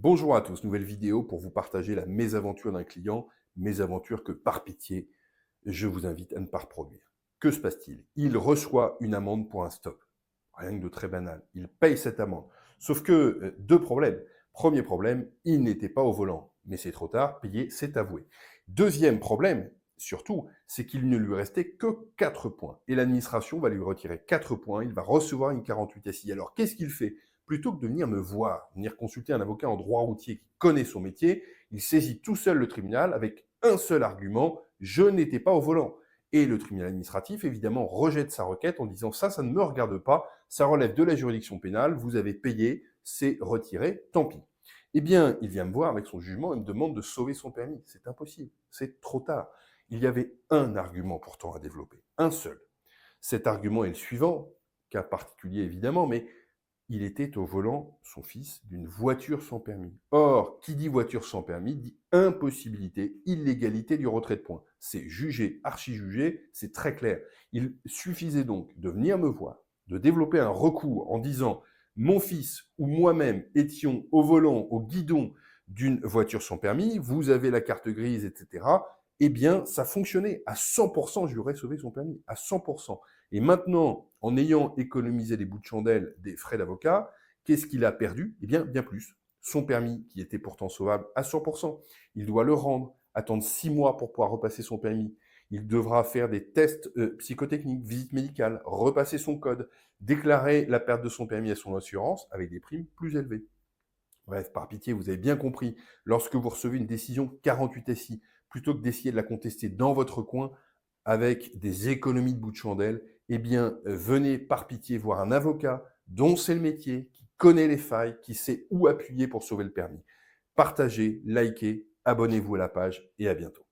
Bonjour à tous, nouvelle vidéo pour vous partager la mésaventure d'un client, mésaventure que par pitié, je vous invite à ne pas reproduire. Que se passe-t-il? Il reçoit une amende pour un stop. Rien que de très banal. Il paye cette amende. Sauf que, deux problèmes. Premier problème, il n'était pas au volant. Mais c'est trop tard, payer, c'est avoué. Deuxième problème, surtout, c'est qu'il ne lui restait que 4 points. Et l'administration va lui retirer 4 points, il va recevoir une 48 SI. Alors qu'est-ce qu'il fait? Plutôt que de venir me voir, venir consulter un avocat en droit routier qui connaît son métier, il saisit tout seul le tribunal avec un seul argument, je n'étais pas au volant. Et le tribunal administratif, évidemment, rejette sa requête en disant ça ne me regarde pas, ça relève de la juridiction pénale, vous avez payé, c'est retiré, tant pis. Eh bien, il vient me voir avec son jugement et me demande de sauver son permis. C'est impossible, c'est trop tard. Il y avait un argument pourtant à développer, un seul. Cet argument est le suivant, cas particulier évidemment, mais il était au volant, son fils, d'une voiture sans permis. Or, qui dit voiture sans permis dit impossibilité, illégalité du retrait de points. C'est jugé, archi-jugé, c'est très clair. Il suffisait donc de venir me voir, de développer un recours en disant mon fils ou moi-même étions au volant, au guidon d'une voiture sans permis, vous avez la carte grise, etc. Eh bien, ça fonctionnait. À 100%, je lui aurais sauvé son permis. À 100%. Et maintenant, en ayant économisé les bouts de chandelle des frais d'avocat, qu'est-ce qu'il a perdu? Eh bien, bien plus. Son permis, qui était pourtant sauvable à 100%, il doit le rendre, attendre 6 mois pour pouvoir repasser son permis. Il devra faire des tests psychotechniques, visite médicale, repasser son code, déclarer la perte de son permis à son assurance avec des primes plus élevées. Bref, par pitié, vous avez bien compris, lorsque vous recevez une décision 48 SI, plutôt que d'essayer de la contester dans votre coin avec des économies de bout de chandelle, eh bien, venez par pitié voir un avocat dont c'est le métier, qui connaît les failles, qui sait où appuyer pour sauver le permis. Partagez, likez, abonnez-vous à la page et à bientôt.